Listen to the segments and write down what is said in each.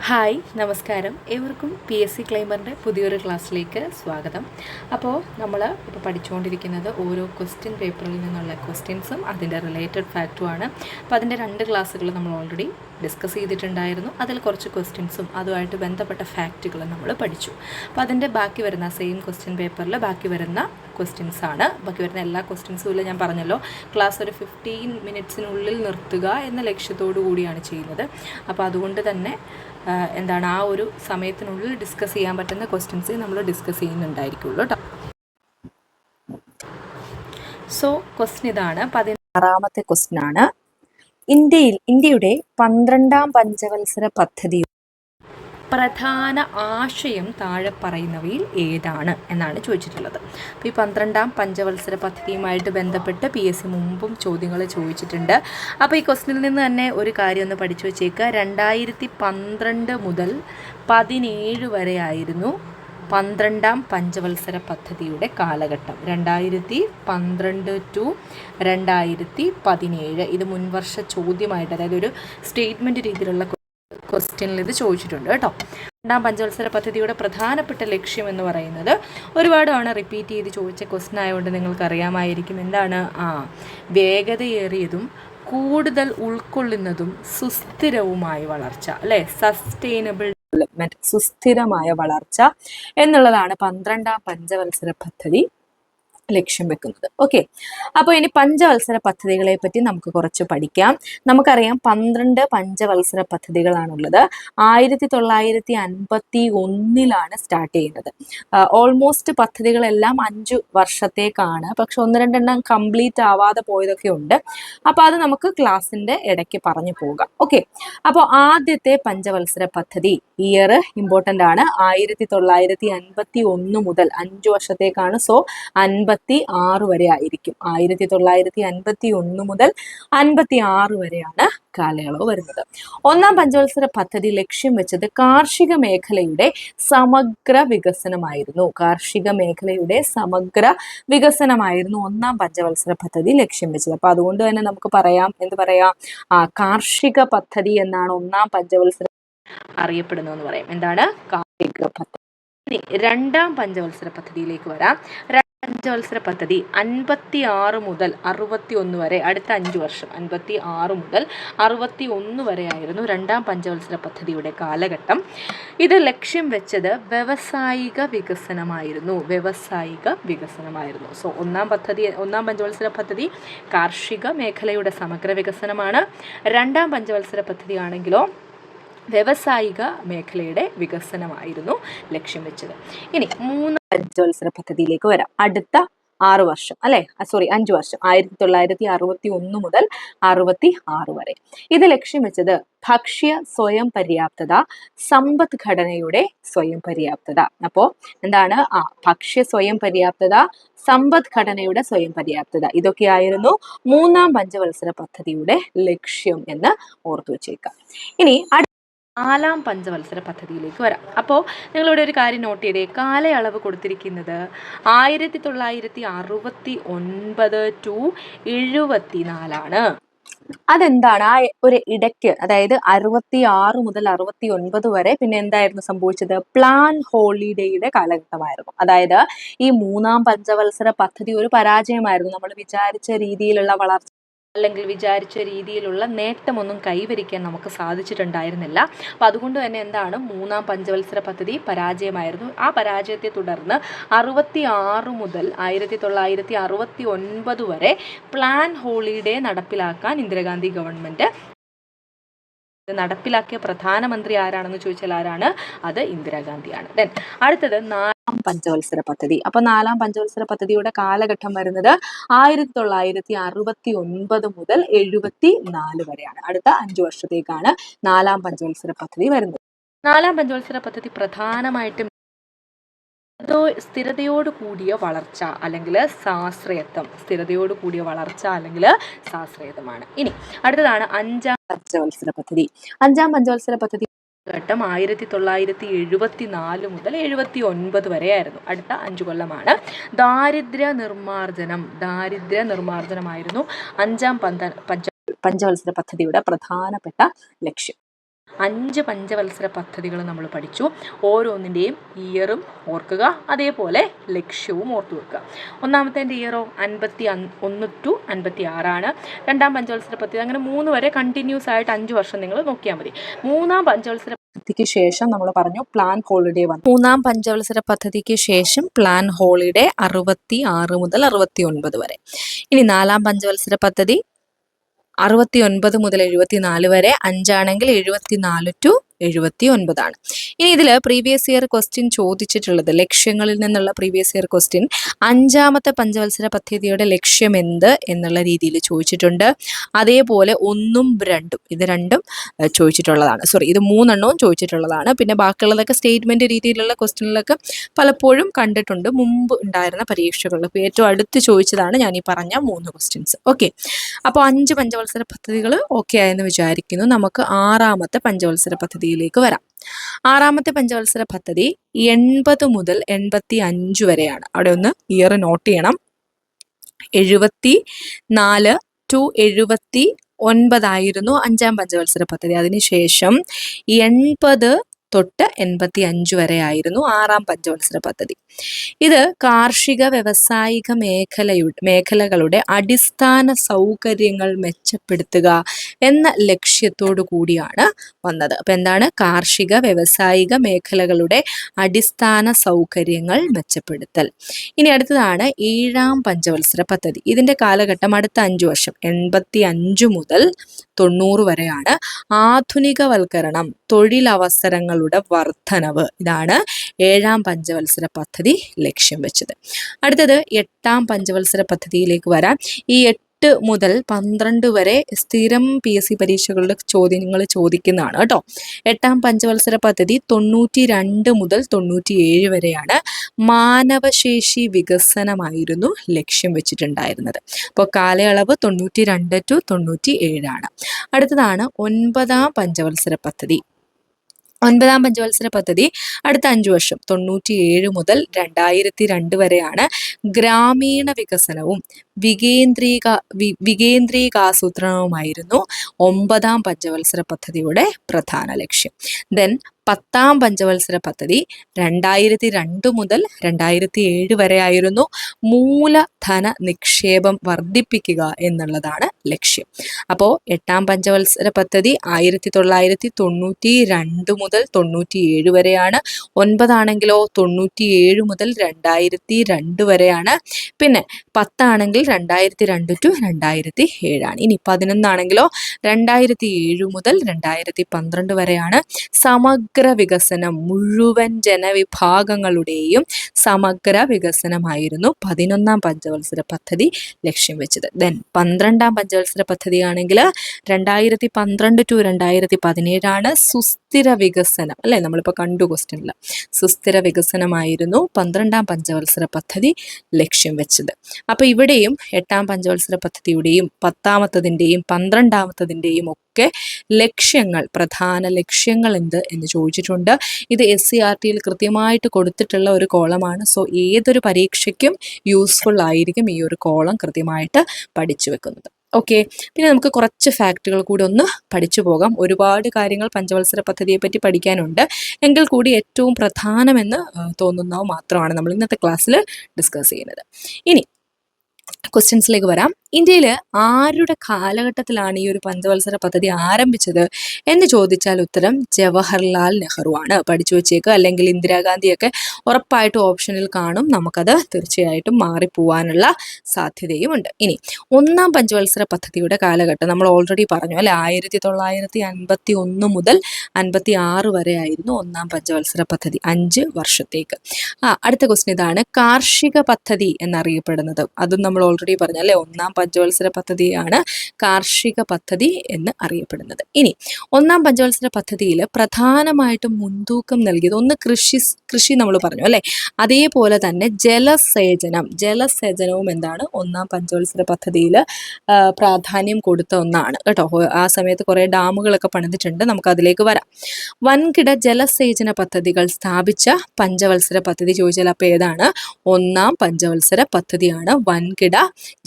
Hi നമസ്കാരം. ഏവർക്കും PSC ക്ലൈമറിൻ്റെ പുതിയൊരു ക്ലാസ്സിലേക്ക് സ്വാഗതം. അപ്പോൾ നമ്മൾ ഇപ്പോൾ പഠിച്ചുകൊണ്ടിരിക്കുന്നത് ഓരോ ക്വസ്റ്റ്യൻ പേപ്പറിൽ നിന്നുള്ള ക്വസ്റ്റ്യൻസും അതിൻ്റെ റിലേറ്റഡ് ഫാക്റ്റുമാണ്. അപ്പോൾ അതിൻ്റെ 2 ക്ലാസ്സുകൾ നമ്മൾ ഓൾറെഡി ഡിസ്കസ് ചെയ്തിട്ടുണ്ടായിരുന്നു. അതിൽ കുറച്ച് ക്വസ്റ്റ്യൻസും അതുമായിട്ട് ബന്ധപ്പെട്ട ഫാക്റ്റുകളും നമ്മൾ പഠിച്ചു. അപ്പോൾ അതിൻ്റെ ബാക്കി വരുന്ന സെയിം ക്വസ്റ്റ്യൻ പേപ്പറിൽ ബാക്കി വരുന്ന ക്വസ്റ്റ്യൻസാണ്. ബാക്കി വരുന്ന എല്ലാ ക്വസ്റ്റ്യൻസും ഇല്ല, ഞാൻ പറഞ്ഞല്ലോ ക്ലാസ് ഒരു 15 മിനിറ്റ്സിനുള്ളിൽ നിർത്തുക എന്ന ലക്ഷ്യത്തോടു കൂടിയാണ് ചെയ്യുന്നത്. അപ്പോൾ അതുകൊണ്ട് തന്നെ എന്താണ് ആ ഒരു സമയത്തിനുള്ളിൽ ഡിസ്കസ് ചെയ്യാൻ പറ്റുന്ന ക്വസ്റ്റ്യൻസ് നമ്മൾ ഡിസ്കസ് ചെയ്യുന്നുണ്ടായിരിക്കുള്ളൂ കേട്ടോ. സോ ക്വസ്റ്റ്യൻ ഇതാണ്, 16ാമത്തെ ക്വസ്റ്റ്യൻ ആണ്. ഇന്ത്യയുടെ 12ാം പഞ്ചവത്സര പദ്ധതി പ്രധാന ആശയം താഴെ പറയുന്നവയിൽ ഏതാണ് എന്നാണ് ചോദിച്ചിട്ടുള്ളത്. അപ്പോൾ ഈ 12ാം പഞ്ചവത്സര പദ്ധതിയുമായിട്ട് ബന്ധപ്പെട്ട് PSC മുമ്പും ചോദ്യങ്ങൾ ചോദിച്ചിട്ടുണ്ട്. അപ്പോൾ ഈ ക്വസ്റ്റ്യനിൽ നിന്ന് തന്നെ ഒരു കാര്യം ഒന്ന് പഠിച്ചു വെച്ചേക്കുക. 2012 മുതൽ 17 വരെ ആയിരുന്നു 12ാം പഞ്ചവത്സര പദ്ധതിയുടെ കാലഘട്ടം. 2012 to 2017 ഇത് മുൻവർഷ ചോദ്യമായിട്ട്, അതായത് ഒരു സ്റ്റേറ്റ്മെൻറ്റ് രീതിയിലുള്ള ക്വസ്റ്റ്യനിൽ ഇത് ചോദിച്ചിട്ടുണ്ട് കേട്ടോ. 2ാം പഞ്ചവത്സര പദ്ധതിയുടെ പ്രധാനപ്പെട്ട ലക്ഷ്യം എന്ന് പറയുന്നത് ഒരുപാട് തവണ റിപ്പീറ്റ് ചെയ്ത് ചോദിച്ച ക്വസ്റ്റ്യൻ ആയതുകൊണ്ട് നിങ്ങൾക്കറിയാമായിരിക്കും. എന്താണ്? വേഗതയേറിയതും കൂടുതൽ ഉൾക്കൊള്ളുന്നതും സുസ്ഥിരവുമായ വളർച്ച, അല്ലേ? സസ്റ്റൈനബിൾ ഡെവലപ്മെൻറ്റ്, സുസ്ഥിരമായ വളർച്ച എന്നുള്ളതാണ് 12ാം പഞ്ചവത്സര പദ്ധതി ലക്ഷ്യം വെക്കുന്നത്. ഓക്കെ, അപ്പോൾ ഇനി പഞ്ചവത്സര പദ്ധതികളെ പറ്റി നമുക്ക് കുറച്ച് പഠിക്കാം. നമുക്കറിയാം 12 പഞ്ചവത്സര പദ്ധതികളാണുള്ളത്. 1951 സ്റ്റാർട്ട് ചെയ്യുന്നത്. ഓൾമോസ്റ്റ് പദ്ധതികളെല്ലാം 5 വർഷത്തേക്കാണ്, പക്ഷെ 1-2 എണ്ണം കംപ്ലീറ്റ് ആവാതെ പോയതൊക്കെ ഉണ്ട്. അപ്പോൾ അത് നമുക്ക് ക്ലാസ്സിൻ്റെ ഇടയ്ക്ക് പറഞ്ഞു പോകാം. ഓക്കെ, അപ്പോൾ ആദ്യത്തെ പഞ്ചവത്സര പദ്ധതി ഇയർ ഇമ്പോർട്ടൻ്റ് ആണ്. 1951 മുതൽ 5 വർഷത്തേക്കാണ്. സോ 56 വരെ ആയിരിക്കും. 1951 മുതൽ 56 വരെയാണ് കാലയളവ് വരുന്നത്. 1ാം പഞ്ചവത്സര പദ്ധതി ലക്ഷ്യം വെച്ചത് കാർഷിക മേഖലയുടെ സമഗ്ര വികസനമായിരുന്നു. കാർഷിക മേഖലയുടെ സമഗ്ര വികസനമായിരുന്നു 1ാം പഞ്ചവത്സര പദ്ധതി ലക്ഷ്യം വെച്ചത്. അപ്പോൾ അതുകൊണ്ട് തന്നെ നമുക്ക് പറയാം, എന്ത് പറയാം, കാർഷിക പദ്ധതി എന്നാണ് 1ാം പഞ്ചവത്സര അറിയപ്പെടുന്നതെന്ന് പറയാം. എന്താണ്? കാർഷിക പദ്ധതി. ഇനി 2ാം പഞ്ചവത്സര പദ്ധതിയിലേക്ക് വരാം. പഞ്ചവത്സര പദ്ധതി 56 മുതൽ 61 വരെ, അടുത്ത 5 വർഷം 56 മുതൽ 61 വരെ ആയിരുന്നു 2ാം പഞ്ചവത്സര പദ്ധതിയുടെ കാലഘട്ടം. ഇത് ലക്ഷ്യം വെച്ചത് വ്യവസായിക വികസനമായിരുന്നു. സോ 1ാം പഞ്ചവത്സര പദ്ധതി കാർഷിക മേഖലയുടെ സമഗ്ര വികസനമാണ്. 2ാം പഞ്ചവത്സര പദ്ധതി ആണെങ്കിലോ വ്യവസായിക മേഖലയുടെ വികസനമായിരുന്നു ലക്ഷ്യം വെച്ചത്. ഇനി 3ാം പഞ്ചവത്സര പദ്ധതിയിലേക്ക് വരാം. അടുത്ത 6 വർഷം, അല്ലെ? 5 വർഷം, 1961 മുതൽ 66 വരെ. ഇത് ലക്ഷ്യം വെച്ചത് ഭക്ഷ്യ സ്വയം പര്യാപ്തത, സമ്പദ്ഘടനയുടെ സ്വയം പര്യാപ്തത. അപ്പോൾ എന്താണ്? ഭക്ഷ്യ സ്വയം പര്യാപ്തത, സമ്പദ്ഘടനയുടെ സ്വയം പര്യാപ്തത, ഇതൊക്കെയായിരുന്നു 3ാം പഞ്ചവത്സര പദ്ധതിയുടെ ലക്ഷ്യം എന്ന് ഓർത്തു വെച്ചേക്കാം. ഇനി 4ാം പഞ്ചവത്സര പദ്ധതിയിലേക്ക് വരാം. അപ്പോൾ നിങ്ങളിവിടെ ഒരു കാര്യം നോട്ട് ചെയ്തേ. കാലയളവ് കൊടുത്തിരിക്കുന്നത് 1969 to 74 അതെന്താണ്? ആ ഒരു ഇടയ്ക്ക്, അതായത് 66 മുതൽ 69 വരെ പിന്നെ എന്തായിരുന്നു സംഭവിച്ചത്? പ്ലാൻ ഹോളിഡേയുടെ കാലഘട്ടമായിരുന്നു. അതായത് ഈ 3ാം പഞ്ചവത്സര പദ്ധതി ഒരു പരാജയമായിരുന്നു. നമ്മൾ വിചാരിച്ച രീതിയിലുള്ള വളർച്ച അല്ലെങ്കിൽ വിചാരിച്ച രീതിയിലുള്ള നേട്ടമൊന്നും കൈവരിക്കാൻ നമുക്ക് സാധിച്ചിട്ടുണ്ടായിരുന്നില്ല. അപ്പോൾ അതുകൊണ്ട് തന്നെ എന്താണ്, 3ാം പഞ്ചവത്സര പദ്ധതി പരാജയമായിരുന്നു. ആ പരാജയത്തെ തുടർന്ന് 66 മുതൽ 1969 വരെ പ്ലാൻ ഹോളിഡേ നടപ്പിലാക്കാൻ ഇന്ദിരാഗാന്ധി ഗവൺമെൻറ് നടപ്പിലാക്കിയ പ്രധാനമന്ത്രി ആരാണെന്ന് ചോദിച്ചാൽ ആരാണ്? അത് ഇന്ദിരാഗാന്ധിയാണ്. ദെൻ അടുത്തത് 4ാം പഞ്ചവത്സര പദ്ധതി. അപ്പൊ 4ാം പഞ്ചവത്സര പദ്ധതിയുടെ കാലഘട്ടം വരുന്നത് 1969 മുതൽ 74 വരെയാണ്. അടുത്ത 5 വർഷത്തേക്കാണ് 4ാം പഞ്ചവത്സര പദ്ധതി വരുന്നത്. 4ാം പഞ്ചവത്സര പദ്ധതി പ്രധാനമായിട്ടും സ്ഥിരതയോട് കൂടിയ വളർച്ച അല്ലെങ്കിൽ സാശ്രയത്വം, സാശ്രയത്വമാണ്. ഇനി അടുത്തതാണ് 5ാം പഞ്ചവത്സര പദ്ധതി. 5ാം പഞ്ചവത്സര പദ്ധതി ഘട്ടം 1974 മുതൽ 79 വരെയായിരുന്നു. അടുത്ത 5 കൊല്ലമാണ്. ദാരിദ്ര്യ നിർമ്മാർജ്ജനമായിരുന്നു 5ാം പഞ്ചവത്സര പദ്ധതിയുടെ പ്രധാനപ്പെട്ട ലക്ഷ്യം. 5 പഞ്ചവത്സര പദ്ധതികൾ നമ്മൾ പഠിച്ചു. ഓരോന്നിൻ്റെയും ഇയറും ഓർക്കുക, അതേപോലെ ലക്ഷ്യവും ഓർത്തു വെക്കുക. ഒന്നാമത്തെ ഇയറോ 51 to 56 രണ്ടാം പഞ്ചവത്സര പദ്ധതി അങ്ങനെ 3 വരെ കണ്ടിന്യൂസ് ആയിട്ട് 5 വർഷം നിങ്ങൾ നോക്കിയാൽ മതി. മൂന്നാം പഞ്ചവത്സര പദ്ധതിക്ക് ശേഷം നമ്മൾ പറഞ്ഞു പ്ലാൻ ഹോളിഡേ വന്നു. മൂന്നാം പഞ്ചവത്സര പദ്ധതിക്ക് ശേഷം പ്ലാൻ ഹോളിഡേ 66 മുതൽ 69 വരെ. ഇനി നാലാം പഞ്ചവത്സര പദ്ധതി 69 മുതൽ 74 വരെ, 5 74 to 79. ഇനി ഇതിൽ പ്രീവിയസ് ഇയർ ക്വസ്റ്റ്യൻ ചോദിച്ചിട്ടുള്ളത്, ലക്ഷ്യങ്ങളിൽ നിന്നുള്ള പ്രീവിയസ് ഇയർ ക്വസ്റ്റ്യൻ, അഞ്ചാമത്തെ പഞ്ചവത്സര പദ്ധതിയുടെ ലക്ഷ്യം എന്ത് എന്നുള്ള രീതിയിൽ ചോദിച്ചിട്ടുണ്ട്. അതേപോലെ 1ഉം 2ഉം ഇത് രണ്ടും ചോദിച്ചിട്ടുള്ളതാണ്. ഇത് 3 ചോദിച്ചിട്ടുള്ളതാണ്. പിന്നെ ബാക്കിയുള്ളതൊക്കെ സ്റ്റേറ്റ്മെന്റ് രീതിയിലുള്ള ക്വസ്റ്റ്യനിലൊക്കെ പലപ്പോഴും കണ്ടിട്ടുണ്ട് മുമ്പ് ഉണ്ടായിരുന്ന പരീക്ഷകളിൽ. ഏറ്റവും അടുത്ത് ചോദിച്ചതാണ് ഞാൻ ഈ പറഞ്ഞ 3 ക്വസ്റ്റ്യൻസ്. ഓക്കെ, അപ്പോൾ 5 പഞ്ചവത്സര പദ്ധതികൾ ഓക്കെ ആയെന്ന് വിചാരിക്കുന്നു. നമുക്ക് ആറാമത്തെ പഞ്ചവത്സര പദ്ധതിയിലേക്ക് വരാം. ആറാമത്തെ പഞ്ചവത്സര പദ്ധതി 80 മുതൽ 85 വരെയാണ്. അവിടെ ഒന്ന് ഇയർ നോട്ട് ചെയ്യണം. 74 to 79 ആയിരുന്നു അഞ്ചാം പഞ്ചവത്സര പദ്ധതി. അതിനുശേഷം 80 തൊട്ട് 85 വരെ ആയിരുന്നു ആറാം പഞ്ചവത്സര പദ്ധതി. ഇത് കാർഷിക വ്യവസായിക മേഖലകളുടെ അടിസ്ഥാന സൗകര്യങ്ങൾ മെച്ചപ്പെടുത്തുക എന്ന ലക്ഷ്യത്തോടു കൂടിയാണ് വന്നത്. അപ്പൊ എന്താണ്? കാർഷിക വ്യവസായിക മേഖലകളുടെ അടിസ്ഥാന സൗകര്യങ്ങൾ മെച്ചപ്പെടുത്തൽ. ഇനി അടുത്തതാണ് ഏഴാം പഞ്ചവത്സര പദ്ധതി. ഇതിന്റെ കാലഘട്ടം അടുത്ത 5 വർഷം 85 മുതൽ 90 വരെയാണ്. ആധുനികവൽക്കരണം, തൊഴിലവസരങ്ങളുടെ വർധനവ്, ഇതാണ് ഏഴാം പഞ്ചവത്സര പദ്ധതി ലക്ഷ്യം വെച്ചത്. അടുത്തത് 8ആം പഞ്ചവത്സര പദ്ധതിയിലേക്ക് വരാം. ഈ 8 മുതൽ 12 വരെ സ്ഥിരം PSC പരീക്ഷകളുടെ ചോദ്യങ്ങൾ ചോദിക്കുന്നതാണ് കേട്ടോ. 8ആം പഞ്ചവത്സര പദ്ധതി 92 മുതൽ 97 വരെയാണ്. മാനവശേഷി വികസനമായിരുന്നു ലക്ഷ്യം വെച്ചിട്ടുണ്ടായിരുന്നത്. അപ്പോൾ കാലയളവ് 92 to 97 ആണ്. അടുത്തതാണ് 9ആം പഞ്ചവത്സര പദ്ധതി. 9ആം പഞ്ചവത്സര പദ്ധതി അടുത്ത 5 വർഷം 97 മുതൽ 2002 വരെയാണ്. ഗ്രാമീണ വികസനവും വികേന്ദ്രീകാസൂത്രണവുമായിരുന്നു 9ആം പഞ്ചവത്സര പദ്ധതിയുടെ പ്രധാന ലക്ഷ്യം. ദെൻ 10ആം പഞ്ചവത്സര പദ്ധതി 2002 മുതൽ 2007 വരെ ആയിരുന്നു. മൂലധന നിക്ഷേപം വർദ്ധിപ്പിക്കുക എന്നുള്ളതാണ് ലക്ഷ്യം. അപ്പോൾ 8ആം പഞ്ചവത്സര പദ്ധതി 1992 മുതൽ 97 വരെയാണ്. 9 ആണെങ്കിലോ 97 മുതൽ 2002 വരെയാണ്. പിന്നെ 10 ആണെങ്കിൽ 2002 to 2007 ആണ്. ഇനി 11 ആണെങ്കിലോ 2007 മുതൽ 2012 വരെയാണ്. സമഗ്ര വികസനം, മുഴുവൻ ജനവിഭാഗങ്ങളുടെയും സമഗ്ര വികസനമായിരുന്നു 11ആം പഞ്ചവത്സര പദ്ധതി ലക്ഷ്യം വെച്ചത്. ദെൻ 12ആം പഞ്ചവത്സര പദ്ധതി ആണെങ്കിൽ 2012 to 2017 ആണ്. സുസ്ഥിര വികസനം, അല്ലെ, നമ്മളിപ്പോൾ കണ്ടു ക്വസ്റ്റ്യനിൽ. സുസ്ഥിര വികസനമായിരുന്നു 12ആം പഞ്ചവത്സര പദ്ധതി ലക്ഷ്യം വെച്ചത്. അപ്പോൾ ഇവിടെയും 8ആം പഞ്ചവത്സര പദ്ധതിയുടെയും 10ആമത്തതിൻ്റെയും 12ആമത്തതിൻ്റെയും ഒക്കെ ലക്ഷ്യങ്ങൾ, പ്രധാന ലക്ഷ്യങ്ങൾ എന്ത് എന്ന് ചോദിച്ചിട്ടുണ്ട്. ഇത് SCERTയിൽ കൃത്യമായിട്ട് കൊടുത്തിട്ടുള്ള ഒരു കോളമാണ്. ഏതൊരു പരീക്ഷയ്ക്കും യൂസ്ഫുൾ ആയിരിക്കും ഈ ഒരു കോളം കൃത്യമായിട്ട് പഠിച്ചു വെക്കുന്നത്. ഓക്കെ, പിന്നെ നമുക്ക് കുറച്ച് ഫാക്റ്റുകൾ കൂടി ഒന്ന് പഠിച്ചു പോകാം. ഒരുപാട് കാര്യങ്ങൾ പഞ്ചവത്സര പദ്ധതിയെ പറ്റി പഠിക്കാനുണ്ട്. എങ്കിൽ കൂടി ഏറ്റവും പ്രധാനമെന്ന് തോന്നുന്നവ മാത്രമാണ് നമ്മൾ ഇന്നത്തെ ക്ലാസ്സിൽ ഡിസ്കസ് ചെയ്യുന്നത്. ഇനി ക്വസ്റ്റ്യൻസിലേക്ക് വരാം. ഇന്ത്യയിൽ ആരുടെ കാലഘട്ടത്തിലാണ് ഈ ഒരു പഞ്ചവത്സര പദ്ധതി ആരംഭിച്ചത് എന്ന് ചോദിച്ചാൽ ഉത്തരം ജവഹർലാൽ നെഹ്റു ആണ്. പഠിച്ചു വെച്ചേക്ക്. അല്ലെങ്കിൽ ഇന്ദിരാഗാന്ധിയൊക്കെ ഉറപ്പായിട്ടും ഓപ്ഷനിൽ കാണും. നമുക്കത് തീർച്ചയായിട്ടും മാറിപ്പോവാനുള്ള സാധ്യതയുമുണ്ട്. ഇനി 1ആം പഞ്ചവത്സര പദ്ധതിയുടെ കാലഘട്ടം നമ്മൾ ഓൾറെഡി പറഞ്ഞു, അല്ലെ, 1951 മുതൽ 56 വരെ ആയിരുന്നു 1ആം പഞ്ചവത്സര പദ്ധതി, 5 വർഷത്തേക്ക്. അടുത്ത ക്വസ്റ്റ്യൻ ഇതാണ്. കാർഷിക പദ്ധതി എന്നറിയപ്പെടുന്നത്, അതും നമ്മൾ ഓൾറെഡി പറഞ്ഞു, അല്ലെ, 1ആം പഞ്ചവത്സര പദ്ധതിയാണ് കാർഷിക പദ്ധതി എന്ന് അറിയപ്പെടുന്നത്. ഇനി 1ആം പഞ്ചവത്സര പദ്ധതിയിൽ പ്രധാനമായിട്ടും മുൻതൂക്കം നൽകിയത് ഒന്ന് കൃഷി നമ്മൾ പറഞ്ഞു, അല്ലെ, അതേപോലെ തന്നെ ജലസേചനവും എന്താണ് 1ആം പഞ്ചവത്സര പദ്ധതിയിൽ പ്രാധാന്യം കൊടുത്ത ഒന്നാണ് കേട്ടോ. ആ സമയത്ത് കുറേ ഡാമുകളൊക്കെ പണിതിട്ടുണ്ട്. നമുക്ക് അതിലേക്ക് വരാം. വൻകിട ജലസേചന പദ്ധതികൾ സ്ഥാപിച്ച പഞ്ചവത്സര പദ്ധതി ചോദിച്ചാൽ അപ്പോൾ ഏതാണ്? 1ആം പഞ്ചവത്സര പദ്ധതിയാണ് വൻകിട വൻകിട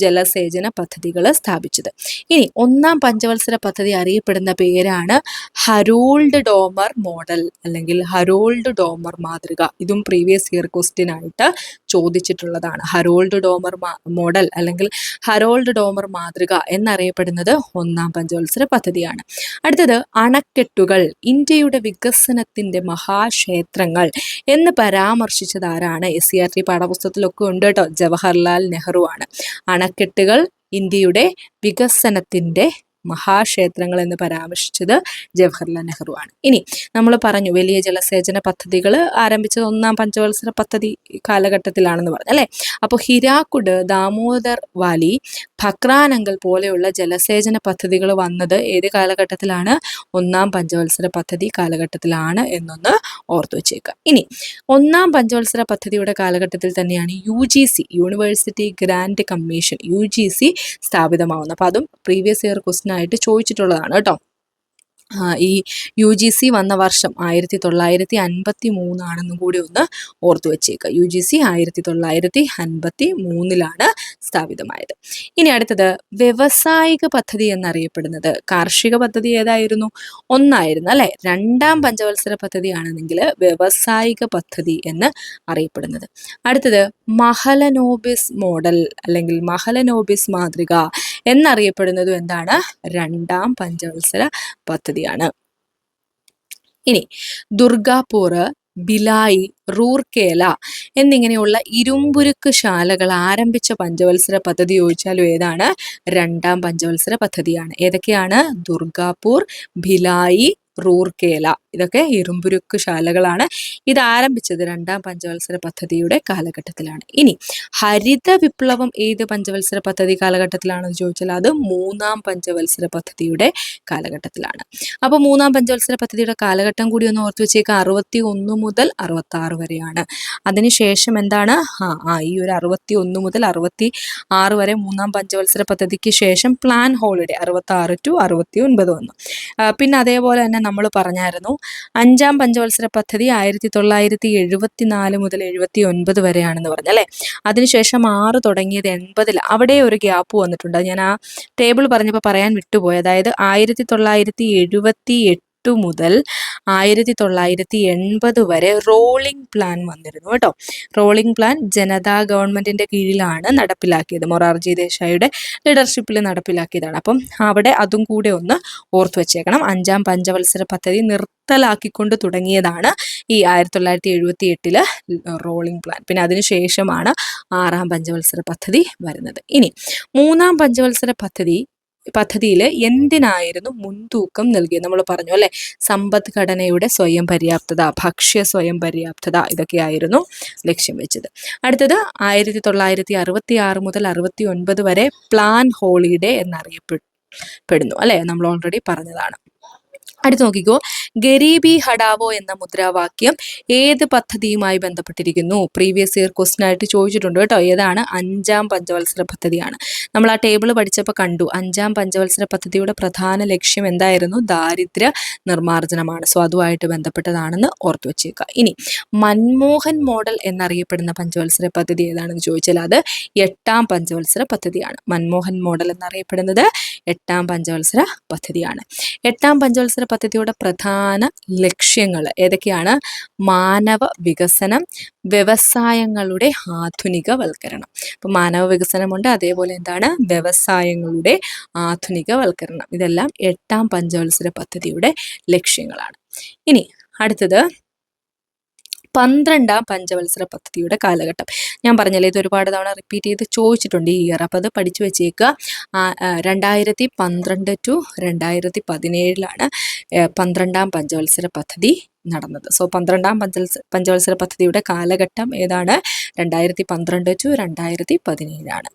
ജലസേചന പദ്ധതികൾ സ്ഥാപിച്ചത്. ഇനി ഒന്നാം പഞ്ചവത്സര പദ്ധതി അറിയപ്പെടുന്ന പേരാണ് ഹരോൾഡ് ഡോമർ മോഡൽ അല്ലെങ്കിൽ ഹരോൾഡ് ഡോമർ മാതൃക. ഇതും പ്രീവിയസ് ഇയർ ക്വസ്റ്റ്യൻ ആയിട്ട് ചോദിച്ചിട്ടുള്ളതാണ്. ഹരോൾഡ് ഡോമർ മോഡൽ അല്ലെങ്കിൽ ഹരോൾഡ് ഡോമർ മാതൃക എന്നറിയപ്പെടുന്നത് ഒന്നാം പഞ്ചവത്സര പദ്ധതിയാണ്. അടുത്തത് അണക്കെട്ടുകൾ ഇന്ത്യയുടെ വികസനത്തിന്റെ മഹാക്ഷേത്രങ്ങൾ എന്ന് പരാമർശിച്ചത് ആരാണ്? SCERT പാഠപുസ്തകത്തിലൊക്കെ ഉണ്ട് കേട്ടോ. ജവഹർലാൽ നെഹ്റു ആണ്. അണക്കെട്ടുകൾ ഇന്ത്യയുടെ വികസനത്തിന്റെ മഹാക്ഷേത്രങ്ങൾ എന്ന് പരാമർശിച്ചത് ജവഹർലാൽ നെഹ്റു ആണ്. ഇനി നമ്മൾ പറഞ്ഞു വലിയ ജലസേചന പദ്ധതികൾ ആരംഭിച്ചത് ഒന്നാം പഞ്ചവത്സര പദ്ധതി കാലഘട്ടത്തിലാണെന്ന് പറഞ്ഞു അല്ലേ. അപ്പോൾ ഹിരാക്കുഡ്, ദാമോദർ വാലി, ഭക്രാനങ്കൽ പോലെയുള്ള ജലസേചന പദ്ധതികൾ വന്നത് ഏത് കാലഘട്ടത്തിലാണ്? ഒന്നാം പഞ്ചവത്സര പദ്ധതി കാലഘട്ടത്തിലാണ് എന്നൊന്ന് ഓർത്തു വെച്ചേക്കുക. ഇനി ഒന്നാം പഞ്ചവത്സര പദ്ധതിയുടെ കാലഘട്ടത്തിൽ തന്നെയാണ് UGC university grant commission UGC സ്ഥാപിതമാവുന്നത്. അപ്പോൾ അതും പ്രീവിയസ് ഇയർ ക്വസ്റ്റ്യൻ ആയിട്ട് ചോദിച്ചിട്ടുള്ളതാണ് കേട്ടോ. ഈ UGC വന്ന വർഷം 1953 ആണെന്നും കൂടി ഒന്ന് ഓർത്തു വെച്ചേക്കുക. UGC 1953 സ്ഥാപിതമായത്. ഇനി അടുത്തത് വ്യവസായിക പദ്ധതി എന്നറിയപ്പെടുന്നത് കാർഷിക പദ്ധതി ഏതായിരുന്നു? ഒന്നായിരുന്നു അല്ലെ. രണ്ടാം പഞ്ചവത്സര പദ്ധതിയാണെങ്കിൽ വ്യവസായിക പദ്ധതി എന്ന് അറിയപ്പെടുന്നത്. അടുത്തത് മഹലനോബിസ് മോഡൽ അല്ലെങ്കിൽ മഹലനോബിസ് മാതൃക എന്നറിയപ്പെടുന്നതും എന്താണ്? രണ്ടാം പഞ്ചവത്സര പദ്ധതിയാണ്. ഇനി ദുർഗാപൂർ, ഭിലായി, റൂർക്കേല എന്നിങ്ങനെയുള്ള ഇരുമ്പുരുക്ക് ശാലകൾ ആരംഭിച്ച പഞ്ചവത്സര പദ്ധതി ചോദിച്ചാലും ഏതാണ്? രണ്ടാം പഞ്ചവത്സര പദ്ധതിയാണ്. ഏതൊക്കെയാണ്? ദുർഗാപൂർ, ഭിലായി, റൂർക്കേല ഇതൊക്കെ ഇരുമ്പുരുക്ക് ശാലകളാണ്. ഇത് ആരംഭിച്ചത് രണ്ടാം പഞ്ചവത്സര പദ്ധതിയുടെ കാലഘട്ടത്തിലാണ്. ഇനി ഹരിത വിപ്ലവം ഏത് പഞ്ചവത്സര പദ്ധതി കാലഘട്ടത്തിലാണെന്ന് ചോദിച്ചാൽ അത് മൂന്നാം പഞ്ചവത്സര പദ്ധതിയുടെ കാലഘട്ടത്തിലാണ്. അപ്പോൾ മൂന്നാം പഞ്ചവത്സര പദ്ധതിയുടെ കാലഘട്ടം കൂടി ഒന്ന് ഓർത്തു വെച്ചേക്കുക. 61 മുതൽ 66 വരെയാണ്. അതിനുശേഷം എന്താണ്? ഈ ഒരു 61 മുതൽ 66 വരെ മൂന്നാം പഞ്ചവത്സര പദ്ധതിക്ക് ശേഷം പ്ലാൻ ഹോളിഡേ 66 to 69 വന്നു. പിന്നെ അതേപോലെ തന്നെ നമ്മൾ പറഞ്ഞായിരുന്നു അഞ്ചാം പഞ്ചവത്സര പദ്ധതി 1974 മുതൽ 79 വരെയാണെന്ന് പറഞ്ഞല്ലേ. അതിനുശേഷം 6 തുടങ്ങിയത് 80 അവിടെ ഒരു ഗ്യാപ്പ് വന്നിട്ടുണ്ട്. ഞാൻ ആ ടേബിൾ പറഞ്ഞപ്പോൾ പറയാൻ വിട്ടുപോയി. അതായത് 1978 മുതൽ 1980 വരെ റോളിംഗ് പ്ലാൻ വന്നിരുന്നു കേട്ടോ. റോളിംഗ് പ്ലാൻ ജനതാ ഗവൺമെന്റിന്റെ കീഴിലാണ് നടപ്പിലാക്കിയത്. മൊറാർജി ദേശായിയുടെ ലീഡർഷിപ്പിൽ നടപ്പിലാക്കിയതാണ്. അപ്പം അവിടെ അതും കൂടെ ഒന്ന് ഓർത്തു വെച്ചേക്കണം. അഞ്ചാം പഞ്ചവത്സര പദ്ധതി നിർത്തലാക്കിക്കൊണ്ട് തുടങ്ങിയതാണ് ഈ 1978 റോളിംഗ് പ്ലാൻ. പിന്നെ അതിനുശേഷമാണ് ആറാം പഞ്ചവത്സര പദ്ധതി വരുന്നത്. ഇനി മൂന്നാം പഞ്ചവത്സര പദ്ധതിയിൽ എന്തിനായിരുന്നു മുൻതൂക്കം നൽകിയത്? നമ്മൾ പറഞ്ഞു അല്ലെ, സമ്പദ്ഘടനയുടെ സ്വയം പര്യാപ്തത, ഭക്ഷ്യ സ്വയം പര്യാപ്തത ഇതൊക്കെയായിരുന്നു ലക്ഷ്യം വെച്ചത്. അടുത്തത് 1966 മുതൽ 69 വരെ പ്ലാൻ ഹോളിഡേ എന്നറിയപ്പെടുന്നു അല്ലെ, നമ്മൾ ഓൾറെഡി പറഞ്ഞതാണ്. അടുത്ത് നോക്കിക്കോ, ഗരീബി ഹടാവോ എന്ന മുദ്രാവാക്യം ഏത് പദ്ധതിയുമായി ബന്ധപ്പെട്ടിരിക്കുന്നു? പ്രീവിയസ് ഇയർ ക്വസ്റ്റ്യൻ ആയിട്ട് ചോദിച്ചിട്ടുണ്ട് കേട്ടോ. ഏതാണ്? അഞ്ചാം പഞ്ചവത്സര പദ്ധതിയാണ്. നമ്മൾ ആ ടേബിൾ പഠിച്ചപ്പോൾ കണ്ടു അഞ്ചാം പഞ്ചവത്സര പദ്ധതിയുടെ പ്രധാന ലക്ഷ്യം എന്തായിരുന്നു? ദാരിദ്ര്യ നിർമ്മാർജ്ജനമാണ്. സോ അതുമായിട്ട് ബന്ധപ്പെട്ടതാണെന്ന് ഓർത്തു വെച്ചേക്കുക. ഇനി മൻമോഹൻ മോഡൽ എന്നറിയപ്പെടുന്ന പഞ്ചവത്സര പദ്ധതി ഏതാണെന്ന് ചോദിച്ചാൽ അത് എട്ടാം പഞ്ചവത്സര പദ്ധതിയാണ്. മൻമോഹൻ മോഡൽ എന്നറിയപ്പെടുന്നത് എട്ടാം പഞ്ചവത്സര പദ്ധതിയാണ്. എട്ടാം പഞ്ചവത്സര പദ്ധതിയുടെ പ്രധാന ലക്ഷ്യങ്ങൾ ഏതൊക്കെയാണ്? മാനവ വികസനം, വ്യവസായങ്ങളുടെ ആധുനികവൽക്കരണം. അപ്പം മാനവ വികസനമുണ്ട്, അതേപോലെ എന്താണ്? വ്യവസായങ്ങളുടെ ആധുനികവൽക്കരണം. ഇതെല്ലാം എട്ടാം പഞ്ചവത്സര പദ്ധതിയുടെ ലക്ഷ്യങ്ങളാണ്. ഇനി അടുത്തത് 12ാം പഞ്ചവത്സര പദ്ധതിയുടെ കാലഘട്ടം. ഞാൻ പറഞ്ഞല്ലേ, ഇത് ഒരുപാട് തവണ റിപ്പീറ്റ് ചെയ്ത് ചോദിച്ചിട്ടുണ്ട് ഈ ഇയർ. അപ്പോൾ അത് പഠിച്ചു വെച്ചേക്കുക. 2012 to 2017 12ാം പഞ്ചവത്സര പദ്ധതി നടന്നത്. സോ 12ാം പഞ്ചവത്സര പദ്ധതിയുടെ കാലഘട്ടം ഏതാണ്? 2012 to 2017.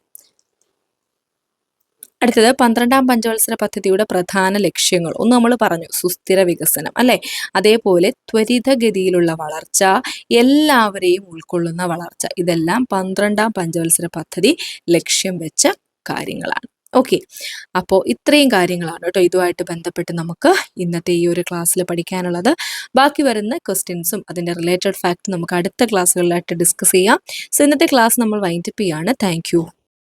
അടുത്തത് 12ാം പഞ്ചവത്സര പദ്ധതിയുടെ പ്രധാന ലക്ഷ്യങ്ങൾ. ഒന്ന് നമ്മൾ പറഞ്ഞു, സുസ്ഥിര വികസനം അല്ലെ. അതേപോലെ ത്വരിതഗതിയിലുള്ള വളർച്ച, എല്ലാവരെയും ഉൾക്കൊള്ളുന്ന വളർച്ച. ഇതെല്ലാം 12ാം പഞ്ചവത്സര പദ്ധതി ലക്ഷ്യം വെച്ച കാര്യങ്ങളാണ്. ഓക്കെ, അപ്പോൾ ഇത്രയും കാര്യങ്ങളാണ് കേട്ടോ ഇതുമായിട്ട് ബന്ധപ്പെട്ട് നമുക്ക് ഇന്നത്തെ ഈ ഒരു ക്ലാസ്സിൽ പഠിക്കാനുള്ളത്. ബാക്കി വരുന്ന ക്വസ്റ്റ്യൻസും അതിൻ്റെ റിലേറ്റഡ് ഫാക്ട് നമുക്ക് അടുത്ത ക്ലാസ്സുകളിലായിട്ട് ഡിസ്കസ് ചെയ്യാം. സോ ഇന്നത്തെ ക്ലാസ് നമ്മൾ വൈൻഡപ്പ് ചെയ്യാണ്. Thank you.